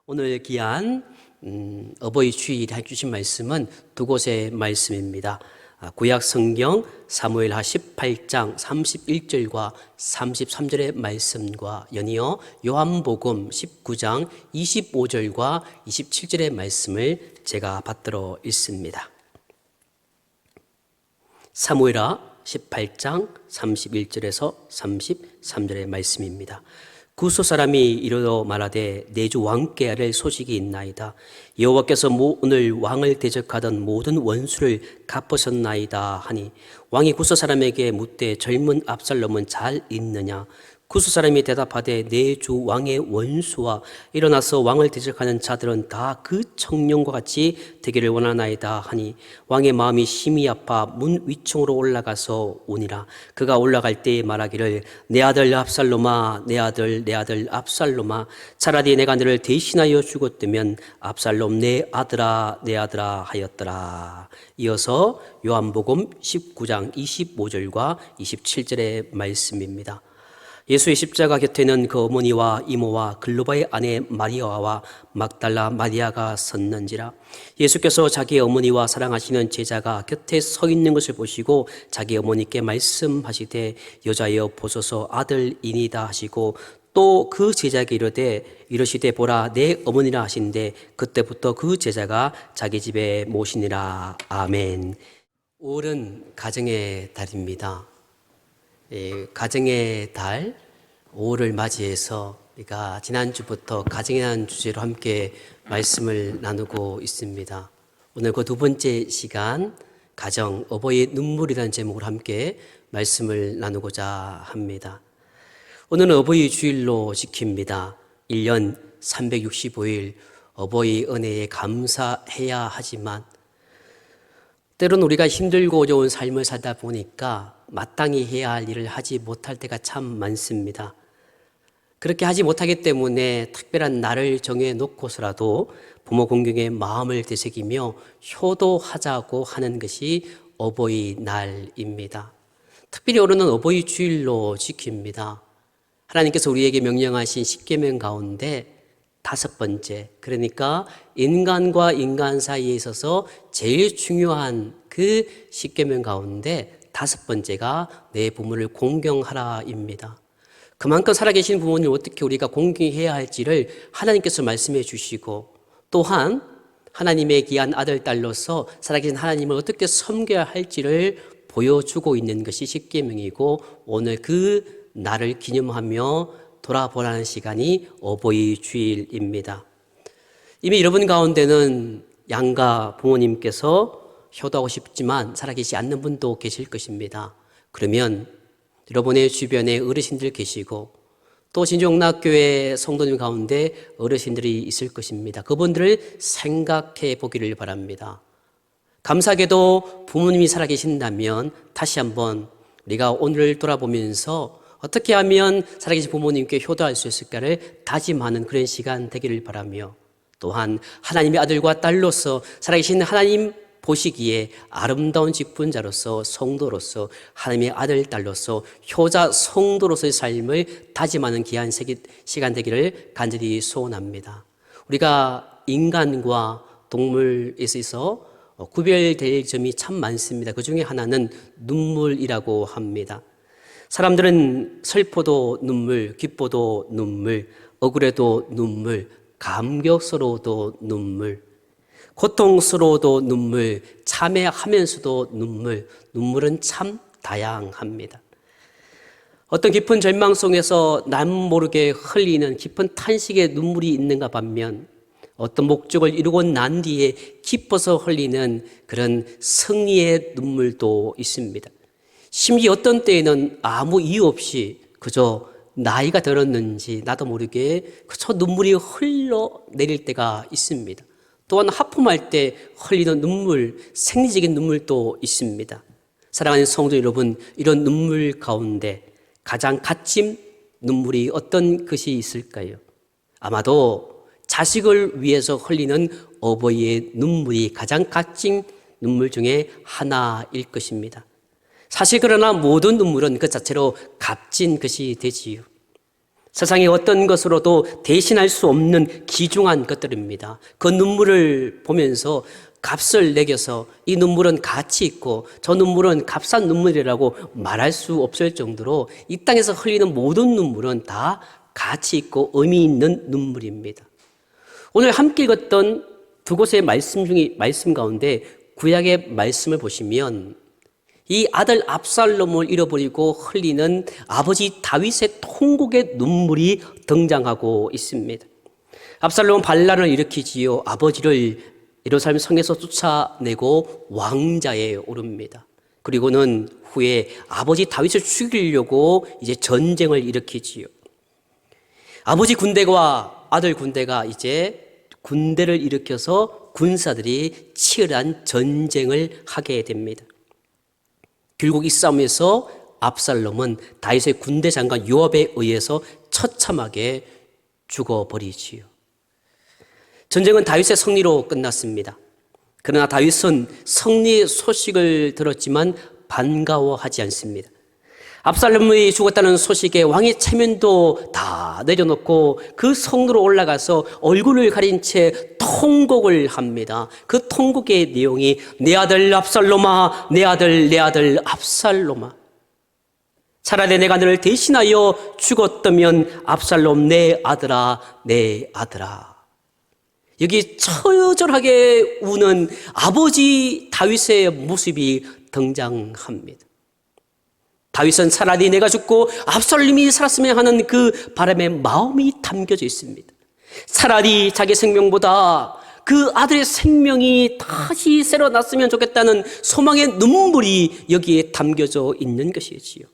오늘 귀한 어버이 주일에 해주신 말씀은 두 곳의 말씀입니다. 구약 성경 사무엘하 18장 31절과 33절의 말씀과 연이어 요한복음 19장 25절과 27절의 말씀을 제가 받들어 읽습니다. 사무엘하 18장 31절에서 33절의 말씀입니다. 구소 사람이 이르러 말하되 내 주 왕께 아랠 소식이 있나이다. 여호와께서 오늘 왕을 대적하던 모든 원수를 갚으셨나이다 하니 왕이 구소 사람에게 묻되 젊은 압살롬은 잘 있느냐? 구소 사람이 대답하되 내 주 왕의 원수와 일어나서 왕을 대적하는 자들은 다 그 청년과 같이 되기를 원하나이다 하니 왕의 마음이 심히 아파 문 위층으로 올라가서 오니라. 그가 올라갈 때에 말하기를 내 아들 압살롬아 내 아들 압살롬아 차라리 내가 너를 대신하여 죽었다면 압살롬 내 아들아 하였더라. 이어서 요한복음 19장 25절과 27절의 말씀입니다. 예수의 십자가 곁에는 그 어머니와 이모와 글로바의 아내 마리아와 막달라 마리아가 섰는지라. 예수께서 자기 어머니와 사랑하시는 제자가 곁에 서 있는 것을 보시고 자기 어머니께 말씀하시되 여자여 보소서 아들이니다 하시고 또 그 제자에게 이르시되 보라 내 어머니라 하신데 그때부터 그 제자가 자기 집에 모시니라. 아멘. 5월은 가정의 달입니다. 가정의 달 5월을 맞이해서 우리가 지난주부터 가정이라는 주제로 함께 말씀을 나누고 있습니다. 오늘 그 두 번째 시간 가정 어버이의 눈물이라는 제목으로 함께 말씀을 나누고자 합니다. 오늘은 어버이 주일로 지킵니다. 1년 365일 어버이 은혜에 감사해야 하지만 때로는 우리가 힘들고 어려운 삶을 살다 보니까 마땅히 해야 할 일을 하지 못할 때가 참 많습니다. 그렇게 하지 못하기 때문에 특별한 날을 정해놓고서라도 부모 공경의 마음을 되새기며 효도하자고 하는 것이 어버이날입니다. 특별히 오늘은 어버이 주일로 지킵니다. 하나님께서 우리에게 명령하신 십계명 가운데 5번째, 그러니까 인간과 인간 사이에 있어서 제일 중요한 그 십계명 가운데 5번째가 내 부모를 공경하라입니다. 그만큼 살아계신 부모님 어떻게 우리가 공경해야 할지를 하나님께서 말씀해 주시고 또한 하나님의 귀한 아들, 딸로서 살아계신 하나님을 어떻게 섬겨야 할지를 보여주고 있는 것이 십계명이고 오늘 그 날을 기념하며 돌아보라는 시간이 어버이 주일입니다. 이미 여러분 가운데는 양가 부모님께서 효도하고 싶지만 살아계시지 않는 분도 계실 것입니다. 그러면 여러분의 주변에 어르신들 계시고 또 진종락교회 성도님 가운데 어르신들이 있을 것입니다. 그분들을 생각해 보기를 바랍니다. 감사하게도 부모님이 살아계신다면 다시 한번 우리가 오늘을 돌아보면서 어떻게 하면 살아계신 부모님께 효도할 수 있을까를 다짐하는 그런 시간 되기를 바라며 또한 하나님의 아들과 딸로서 살아계신 하나님 보시기에 아름다운 직분자로서 성도로서 하나님의 아들, 딸로서 효자 성도로서의 삶을 다짐하는 귀한 시간 되기를 간절히 소원합니다. 우리가 인간과 동물에 있어서 구별될 점이 참 많습니다. 그 중에 하나는 눈물이라고 합니다. 사람들은 슬퍼도 눈물, 기뻐도 눈물, 억울해도 눈물, 감격스러워도 눈물, 고통스러워도 눈물, 참회하면서도 눈물, 눈물은 참 다양합니다. 어떤 깊은 절망 속에서 남 모르게 흘리는 깊은 탄식의 눈물이 있는가 반면 어떤 목적을 이루고 난 뒤에 기뻐서 흘리는 그런 승리의 눈물도 있습니다. 심지어 어떤 때에는 아무 이유 없이 그저 나이가 들었는지 나도 모르게 그저 눈물이 흘러내릴 때가 있습니다. 또한 하품할 때 흘리는 눈물, 생리적인 눈물도 있습니다. 사랑하는 성도 여러분, 이런 눈물 가운데 가장 값진 눈물이 어떤 것이 있을까요? 아마도 자식을 위해서 흘리는 어버이의 눈물이 가장 값진 눈물 중에 하나일 것입니다. 사실 그러나 모든 눈물은 그 자체로 값진 것이 되지요. 세상의 어떤 것으로도 대신할 수 없는 귀중한 것들입니다. 그 눈물을 보면서 값을 매겨서 이 눈물은 가치 있고 저 눈물은 값싼 눈물이라고 말할 수 없을 정도로 이 땅에서 흘리는 모든 눈물은 다 가치 있고 의미 있는 눈물입니다. 오늘 함께 읽었던 두 곳의 말씀 가운데 구약의 말씀을 보시면 이 아들 압살롬을 잃어버리고 흘리는 아버지 다윗의 통곡의 눈물이 등장하고 있습니다. 압살롬은 반란을 일으키지요. 아버지를 예루살렘 성에서 쫓아내고 왕자에 오릅니다. 그리고는 후에 아버지 다윗을 죽이려고 이제 전쟁을 일으키지요. 아버지 군대와 아들 군대가 이제 군대를 일으켜서 군사들이 치열한 전쟁을 하게 됩니다. 결국 이 싸움에서 압살롬은 다윗의 군대 장관 요압에 의해서 처참하게 죽어버리지요. 전쟁은 다윗의 승리로 끝났습니다. 그러나 다윗은 승리의 소식을 들었지만 반가워하지 않습니다. 압살롬이 죽었다는 소식에 왕의 체면도 다 내려놓고 그 성으로 올라가서 얼굴을 가린 채 통곡을 합니다. 그 통곡의 내용이 내 아들 압살롬아, 내 아들 압살롬아. 차라리 내가 너를 대신하여 죽었다면 압살롬 내 아들아, 내 아들아. 여기 처절하게 우는 아버지 다윗의 모습이 등장합니다. 다윗은 차라리 내가 죽고 압살롬이 살았으면 하는 그 바람에 마음이 담겨져 있습니다. 차라리 자기 생명보다 그 아들의 생명이 다시 새로 났으면 좋겠다는 소망의 눈물이 여기에 담겨져 있는 것이지요.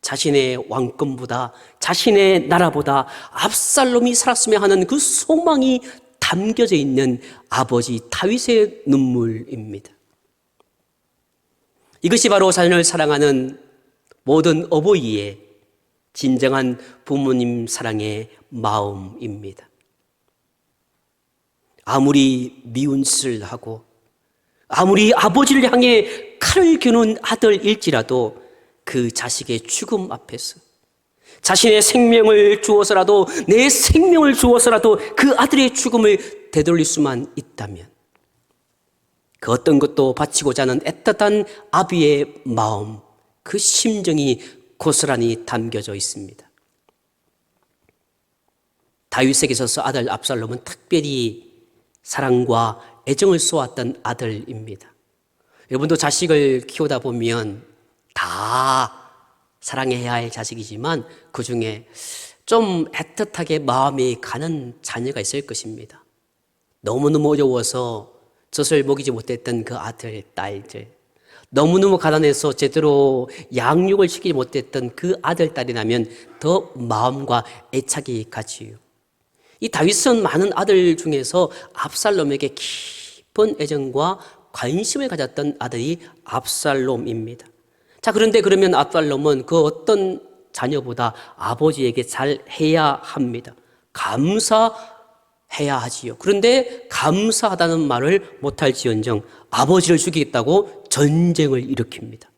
자신의 왕권보다 자신의 나라보다 압살롬이 살았으면 하는 그 소망이 담겨져 있는 아버지 다윗의 눈물입니다. 이것이 바로 자녀를 사랑하는 모든 어버이의 진정한 부모님 사랑의 마음입니다. 아무리 미운 짓을 하고 아무리 아버지를 향해 칼을 겨눈 아들일지라도 그 자식의 죽음 앞에서 자신의 생명을 주어서라도 내 생명을 주어서라도 그 아들의 죽음을 되돌릴 수만 있다면 그 어떤 것도 바치고자 하는 애틋한 아비의 마음, 그 심정이 고스란히 담겨져 있습니다. 다윗에게 있어서 아들 압살롬은 특별히 사랑과 애정을 쏘았던 아들입니다. 여러분도 자식을 키우다 보면 다 사랑해야 할 자식이지만 그 중에 좀 애틋하게 마음이 가는 자녀가 있을 것입니다. 너무너무 어려워서 젖을 먹이지 못했던 그 아들, 딸들, 너무너무 가난해서 제대로 양육을 시키지 못했던 그 아들, 딸이라면 더 마음과 애착이 가지요. 이 다윗은 많은 아들 중에서 압살롬에게 깊은 애정과 관심을 가졌던 아들이 압살롬입니다. 자, 그런데 그러면 압살롬은 그 어떤 자녀보다 아버지에게 잘해야 합니다. 감사해야 하지요. 그런데 감사하다는 말을 못할지언정 아버지를 죽이겠다고 전쟁을 일으킵니다.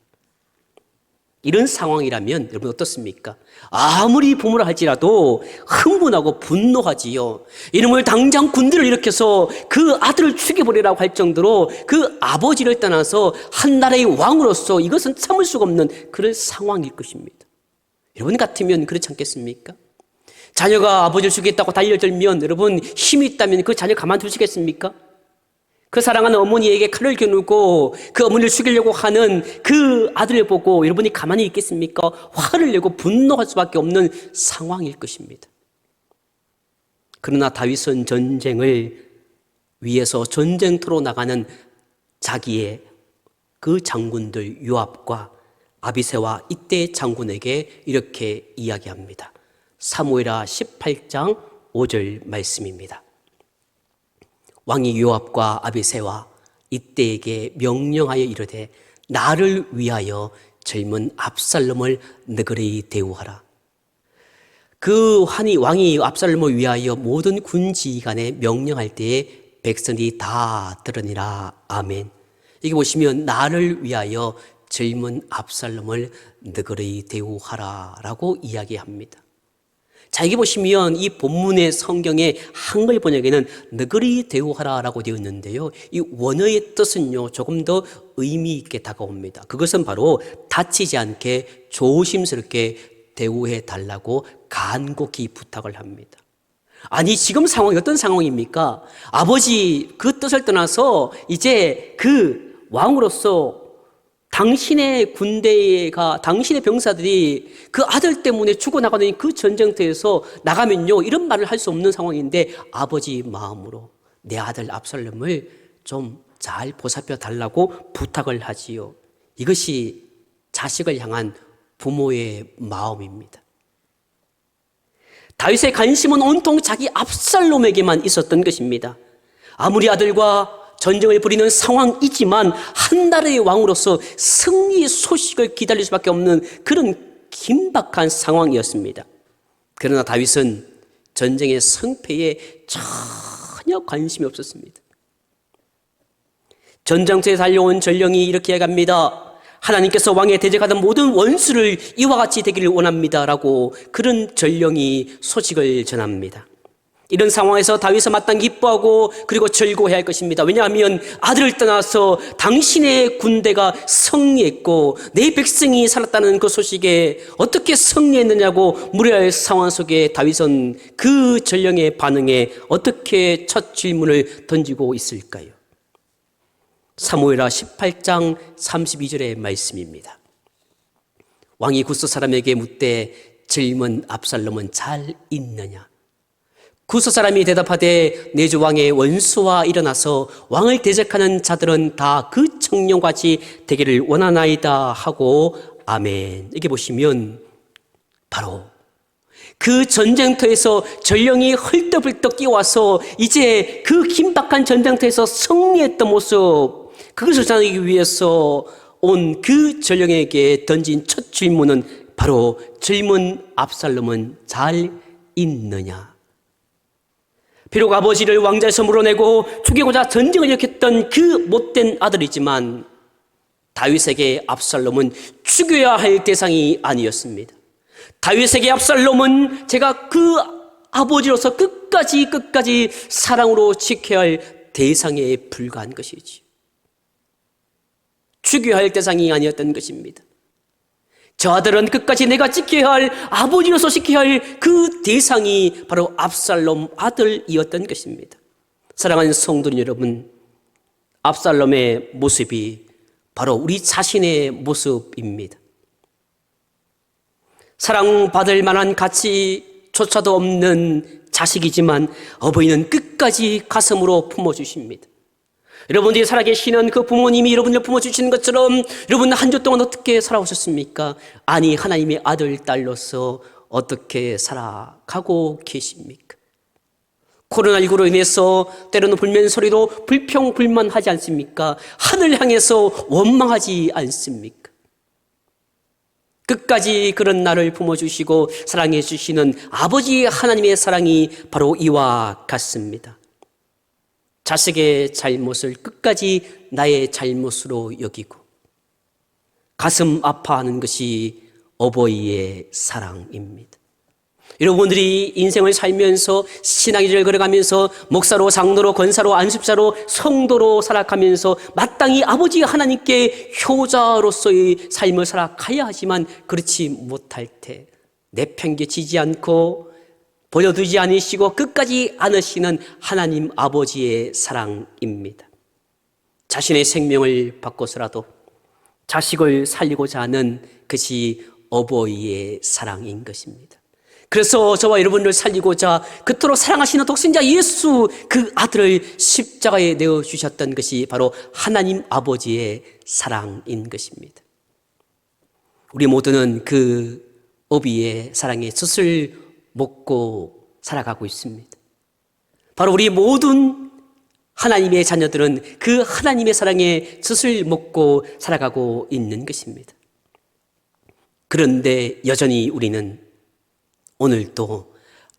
이런 상황이라면 여러분 어떻습니까? 아무리 부모라 할지라도 흥분하고 분노하지요. 이놈을 당장 군대를 일으켜서 그 아들을 죽여버리라고 할 정도로 그 아버지를 떠나서 한 나라의 왕으로서 이것은 참을 수가 없는 그런 상황일 것입니다. 여러분 같으면 그렇지 않겠습니까? 자녀가 아버지를 죽이겠다고 달려들면 여러분 힘이 있다면 그 자녀 가만두시겠습니까? 그 사랑하는 어머니에게 칼을 겨누고 그 어머니를 죽이려고 하는 그 아들을 보고 여러분이 가만히 있겠습니까? 화를 내고 분노할 수밖에 없는 상황일 것입니다. 그러나 다윗은 전쟁을 위해서 전쟁터로 나가는 자기의 그 장군들 요압과 아비새와 이때 장군에게 이렇게 이야기합니다. 사무엘하 18장 5절 말씀입니다. 왕이 요압과 아비새와 이때에게 명령하여 이르되 나를 위하여 젊은 압살롬을 너그러이 대우하라. 그 왕이 압살롬을 위하여 모든 군지휘관에 명령할 때에 백성이 다 들으니라. 아멘. 여기 보시면 나를 위하여 젊은 압살롬을 너그러이 대우하라 라고 이야기합니다. 자, 여기 보시면 이 본문의 성경의 한글 번역에는 너그리 대우하라라고 되어 있는데요. 이 원어의 뜻은요, 조금 더 의미 있게 다가옵니다. 그것은 바로 다치지 않게 조심스럽게 대우해 달라고 간곡히 부탁을 합니다. 아니, 지금 상황이 어떤 상황입니까? 아버지 그 뜻을 떠나서 이제 그 왕으로서 당신의 군대가, 당신의 병사들이 그 아들 때문에 죽어나가는 그 전쟁터에서 나가면요, 이런 말을 할 수 없는 상황인데 아버지 마음으로 내 아들 압살롬을 좀 잘 보살펴 달라고 부탁을 하지요. 이것이 자식을 향한 부모의 마음입니다. 다윗의 관심은 온통 자기 압살롬에게만 있었던 것입니다. 아무리 아들과 전쟁을 벌이는 상황이지만 한 나라의 왕으로서 승리의 소식을 기다릴 수밖에 없는 그런 긴박한 상황이었습니다. 그러나 다윗은 전쟁의 승패에 전혀 관심이 없었습니다. 전장터에 달려온 전령이 이렇게 해갑니다. 하나님께서 왕에 대적하던 모든 원수를 이와 같이 되기를 원합니다라고 그런 전령이 소식을 전합니다. 이런 상황에서 다윗은 마땅히 기뻐하고 그리고 즐거워해야 할 것입니다. 왜냐하면 아들을 떠나서 당신의 군대가 승리했고 내 백성이 살았다는 그 소식에 어떻게 승리했느냐고 물어야 할 상황 속에 다윗은 그 전령의 반응에 어떻게 첫 질문을 던지고 있을까요? 사무엘하 18장 32절의 말씀입니다. 왕이 구스 사람에게 묻되 젊은 압살롬은 잘 있느냐? 구스 사람이 대답하되 내 주 왕의 원수와 일어나서 왕을 대적하는 자들은 다 그 청년같이 되기를 원하나이다 하고 아멘. 이렇게 보시면 바로 그 전쟁터에서 전령이 헐떡벌떡 뛰어와서 이제 그 긴박한 전쟁터에서 승리했던 모습, 그것을 전하기 위해서 온 그 전령에게 던진 첫 질문은 바로 젊은 압살롬은 잘 있느냐? 비록 아버지를 왕자에서 물어내고 죽이고자 전쟁을 일으켰던 그 못된 아들이지만 다윗에게 압살롬은 죽여야 할 대상이 아니었습니다. 다윗에게 압살롬은 제가 그 아버지로서 끝까지 사랑으로 지켜야 할 대상에 불과한 것이지, 죽여야 할 대상이 아니었던 것입니다. 저 아들은 끝까지 내가 지켜야 할, 아버지로서 지켜야 할 그 대상이 바로 압살롬 아들이었던 것입니다. 사랑하는 성도 여러분, 압살롬의 모습이 바로 우리 자신의 모습입니다. 사랑받을 만한 가치조차도 없는 자식이지만 어버이는 끝까지 가슴으로 품어주십니다. 여러분들이 살아계시는 그 부모님이 여러분을 품어주시는 것처럼 여러분 한 주 동안 어떻게 살아오셨습니까? 아니, 하나님의 아들, 딸로서 어떻게 살아가고 계십니까? 코로나19로 인해서 때로는 불면소리로 불평불만하지 않습니까? 하늘 향해서 원망하지 않습니까? 끝까지 그런 나를 품어주시고 사랑해 주시는 아버지 하나님의 사랑이 바로 이와 같습니다. 자식의 잘못을 끝까지 나의 잘못으로 여기고 가슴 아파하는 것이 어버이의 사랑입니다. 여러분들이 인생을 살면서 신앙의 길을 걸어가면서 목사로, 장로로, 권사로, 안습자로, 성도로 살아가면서 마땅히 아버지 하나님께 효자로서의 삶을 살아가야 하지만 그렇지 못할 때 내팽개치지 않고 버려두지 않으시고 끝까지 안으시는 하나님 아버지의 사랑입니다. 자신의 생명을 바꿔서라도 자식을 살리고자 하는 것이 어버이의 사랑인 것입니다. 그래서 저와 여러분을 살리고자 그토록 사랑하시는 독생자 예수 그 아들을 십자가에 내어주셨던 것이 바로 하나님 아버지의 사랑인 것입니다. 우리 모두는 그 어비의 사랑의 젖을 먹고 살아가고 있습니다. 바로 우리 모든 하나님의 자녀들은 그 하나님의 사랑의 젖을 먹고 살아가고 있는 것입니다. 그런데 여전히 우리는 오늘도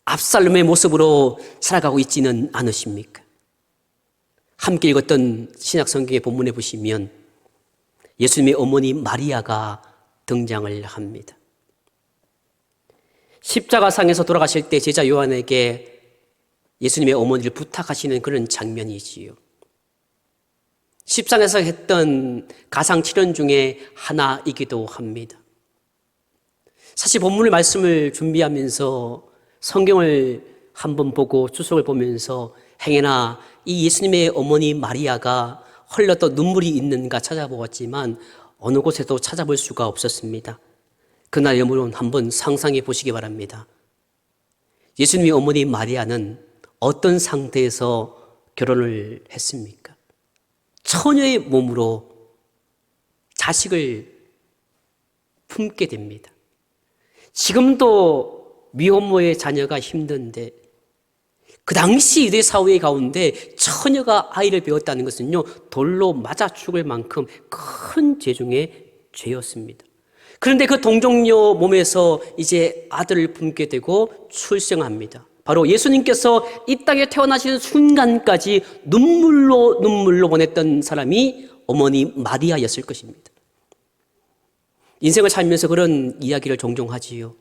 압살롬의 모습으로 살아가고 있지는 않으십니까? 함께 읽었던 신약성경의 본문에 보시면 예수님의 어머니 마리아가 등장을 합니다. 십자가상에서 돌아가실 때 제자 요한에게 예수님의 어머니를 부탁하시는 그런 장면이지요. 십상에서 했던 가상 7연 중에 하나이기도 합니다. 사실 본문의 말씀을 준비하면서 성경을 한번 보고 주석을 보면서 행여나 이 예수님의 어머니 마리아가 흘렸던 눈물이 있는가 찾아보았지만 어느 곳에도 찾아볼 수가 없었습니다. 그날 여러분 한번 상상해 보시기 바랍니다. 예수님의 어머니 마리아는 어떤 상태에서 결혼을 했습니까? 처녀의 몸으로 자식을 품게 됩니다. 지금도 미혼모의 자녀가 힘든데 그 당시 유대 사회 가운데 처녀가 아이를 배웠다는 것은요, 돌로 맞아 죽을 만큼 큰 죄 중에 죄였습니다. 그런데 그 동정녀 몸에서 이제 아들을 품게 되고 출생합니다. 바로 예수님께서 이 땅에 태어나시는 순간까지 눈물로 보냈던 사람이 어머니 마리아였을 것입니다. 인생을 살면서 그런 이야기를 종종 하지요.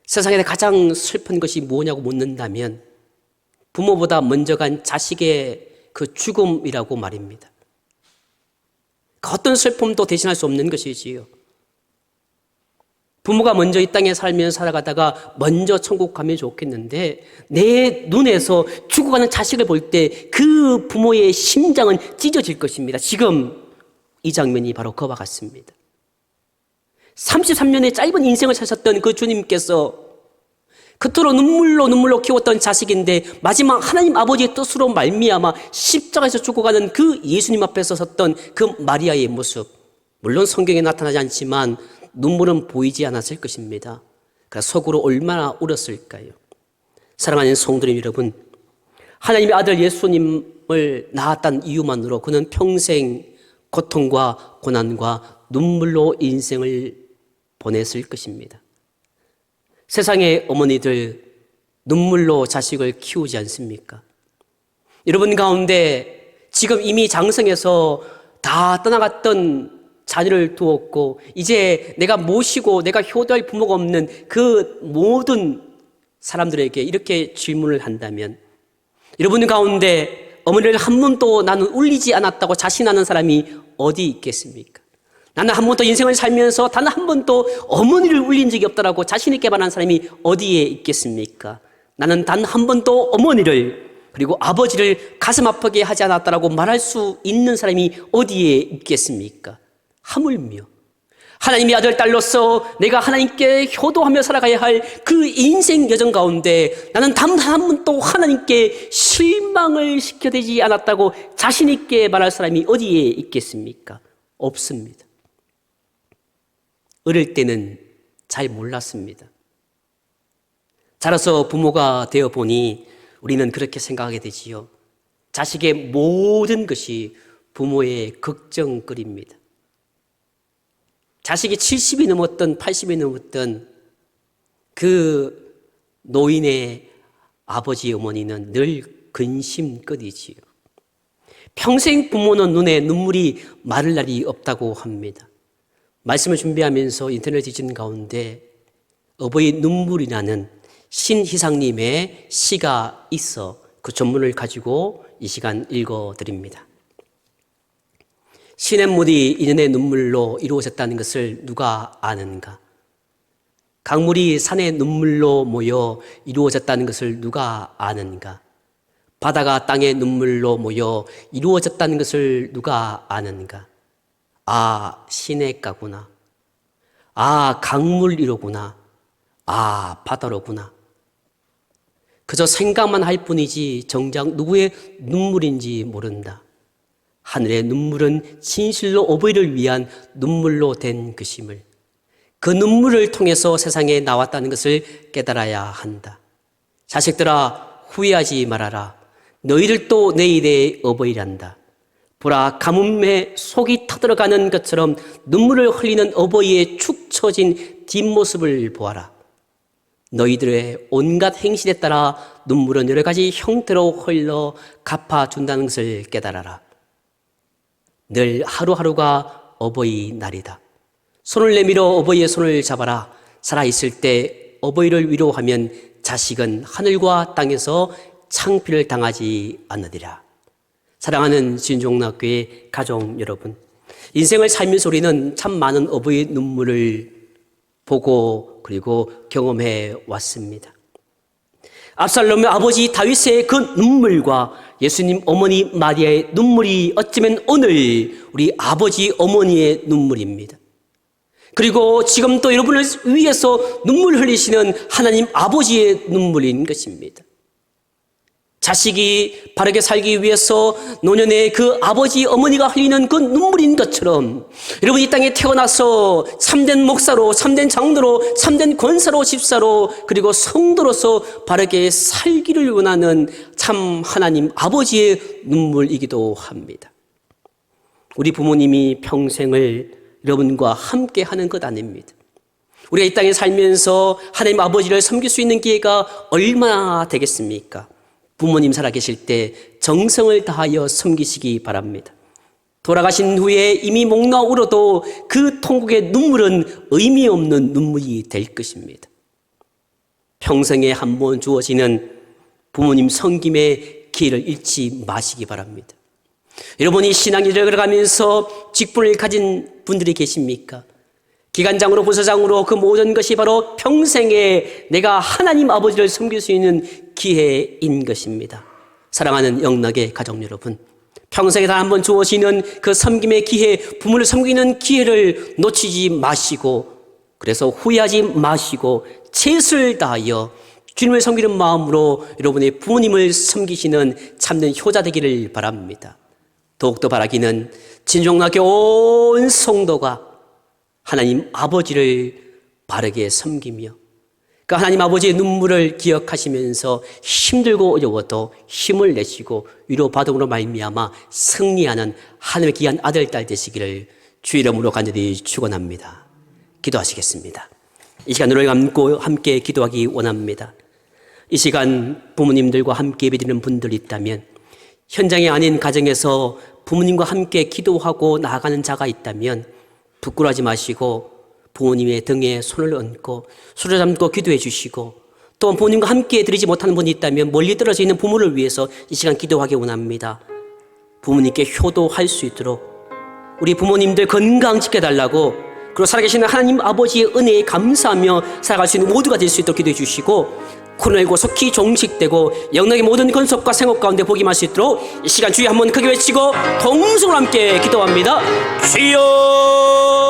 세상에 가장 슬픈 것이 뭐냐고 묻는다면 부모보다 먼저 간 자식의 그 죽음이라고 말입니다. 그 어떤 슬픔도 대신할 수 없는 것이지요. 부모가 먼저 이 땅에 살면서 살아가다가 먼저 천국 가면 좋겠는데 내 눈에서 죽어가는 자식을 볼 때 그 부모의 심장은 찢어질 것입니다. 지금 이 장면이 바로 그와 같습니다. 33년의 짧은 인생을 사셨던 그 주님께서 그토록 눈물로 키웠던 자식인데 마지막 하나님 아버지의 뜻으로 말미암아 십자가에서 죽어가는 그 예수님 앞에서 섰던 그 마리아의 모습, 물론 성경에 나타나지 않지만 눈물은 보이지 않았을 것입니다. 그래서 속으로 얼마나 울었을까요? 사랑하는 성도님 여러분, 하나님의 아들 예수님을 낳았다는 이유만으로 그는 평생 고통과 고난과 눈물로 인생을 보냈을 것입니다. 세상의 어머니들 눈물로 자식을 키우지 않습니까? 여러분 가운데 지금 이미 장성해서 다 떠나갔던 자녀를 두었고 이제 내가 모시고 내가 효도할 부모가 없는 그 모든 사람들에게 이렇게 질문을 한다면 여러분 가운데 어머니를 한 번도 나는 울리지 않았다고 자신하는 사람이 어디 있겠습니까? 나는 한 번도 인생을 살면서 단 한 번도 어머니를 울린 적이 없다라고 자신 있게 말하는 사람이 어디에 있겠습니까? 나는 단 한 번도 어머니를 그리고 아버지를 가슴 아프게 하지 않았다라고 말할 수 있는 사람이 어디에 있겠습니까? 하물며 하나님의 아들 딸로서 내가 하나님께 효도하며 살아가야 할 그 인생 여정 가운데 나는 단 한 번도 하나님께 실망을 시켜되지 않았다고 자신 있게 말할 사람이 어디에 있겠습니까? 없습니다. 어릴 때는 잘 몰랐습니다. 자라서 부모가 되어 보니 우리는 그렇게 생각하게 되지요. 자식의 모든 것이 부모의 걱정거리입니다. 자식이 70이 넘었던 80이 넘었던 그 노인의 아버지 어머니는 늘 근심거리지요. 평생 부모는 눈에 눈물이 마를 날이 없다고 합니다. 말씀을 준비하면서 인터넷 뒤진 가운데 어버이 눈물이라는 신희상님의 시가 있어 그 전문을 가지고 이 시간 읽어드립니다. 시냇물이 인연의 눈물로 이루어졌다는 것을 누가 아는가? 강물이 산의 눈물로 모여 이루어졌다는 것을 누가 아는가? 바다가 땅의 눈물로 모여 이루어졌다는 것을 누가 아는가? 아, 시냇가구나. 아, 강물이로구나. 아, 바다로구나. 그저 생각만 할 뿐이지 정작 누구의 눈물인지 모른다. 하늘의 눈물은 진실로 어버이를 위한 눈물로 된 것임을, 그 눈물을 통해서 세상에 나왔다는 것을 깨달아야 한다. 자식들아, 후회하지 말아라. 너희들도 내일의 어버이란다. 보라, 가뭄에 속이 터들어가는 것처럼 눈물을 흘리는 어버이의 축 처진 뒷모습을 보아라. 너희들의 온갖 행실에 따라 눈물은 여러 가지 형태로 흘러 갚아준다는 것을 깨달아라. 늘 하루하루가 어버이 날이다. 손을 내밀어 어버이의 손을 잡아라. 살아있을 때 어버이를 위로하면 자식은 하늘과 땅에서 창피를 당하지 않으리라. 사랑하는 진종락교회 가족 여러분, 인생을 살면서 우리는 참 많은 어버이의 눈물을 보고 그리고 경험해 왔습니다. 압살롬의 아버지 다윗의 그 눈물과 예수님 어머니 마리아의 눈물이 어쩌면 오늘 우리 아버지 어머니의 눈물입니다. 그리고 지금 또 여러분을 위해서 눈물 흘리시는 하나님 아버지의 눈물인 것입니다. 자식이 바르게 살기 위해서 노년의 그 아버지 어머니가 흘리는 그 눈물인 것처럼 여러분 이 땅에 태어나서 참된 목사로, 참된 장로로, 참된 권사로, 집사로 그리고 성도로서 바르게 살기를 원하는 참 하나님 아버지의 눈물이기도 합니다. 우리 부모님이 평생을 여러분과 함께 하는 것 아닙니다. 우리가 이 땅에 살면서 하나님 아버지를 섬길 수 있는 기회가 얼마나 되겠습니까? 부모님 살아계실 때 정성을 다하여 섬기시기 바랍니다. 돌아가신 후에 이미 목 놓아 울어도 그 통곡의 눈물은 의미 없는 눈물이 될 것입니다. 평생에 한 번 주어지는 부모님 섬김의 기회를 잃지 마시기 바랍니다. 여러분이 신앙일을 걸어가면서 직분을 가진 분들이 계십니까? 기관장으로 부서장으로 그 모든 것이 바로 평생에 내가 하나님 아버지를 섬길 수 있는 기회인 것입니다. 사랑하는 영락의 가족 여러분, 평생에 단 한 번 주어지는 그 섬김의 기회, 부모를 섬기는 기회를 놓치지 마시고 그래서 후회하지 마시고 최선을 다하여 주님을 섬기는 마음으로 여러분의 부모님을 섬기시는 참된 효자 되기를 바랍니다. 더욱더 바라기는 진종락교 온 성도가 하나님 아버지를 바르게 섬기며 그 하나님 아버지의 눈물을 기억하시면서 힘들고 어려워도 힘을 내시고 위로받음으로 말미암아 승리하는 하나님의 귀한 아들, 딸 되시기를 주 이름으로 간절히 축원합니다. 기도하시겠습니다. 이 시간 눈을 감고 함께 기도하기 원합니다. 이 시간 부모님들과 함께 예배드리는 분들이 있다면, 현장이 아닌 가정에서 부모님과 함께 기도하고 나아가는 자가 있다면 부끄러워하지 마시고 부모님의 등에 손을 얹고 손을 잡고 기도해 주시고, 또 부모님과 함께 드리지 못하는 분이 있다면 멀리 떨어져 있는 부모를 위해서 이 시간 기도하기 원합니다. 부모님께 효도할 수 있도록 우리 부모님들 건강 지켜달라고, 그리고 살아계시는 하나님 아버지의 은혜에 감사하며 살아갈 수 있는 모두가 될 수 있도록 기도해 주시고, 코로나19 속히 종식되고 영락의 모든 건속과 생업 가운데 복임할 수 있도록 이 시간 주여 한번 크게 외치고 동성으로 함께 기도합니다. 주여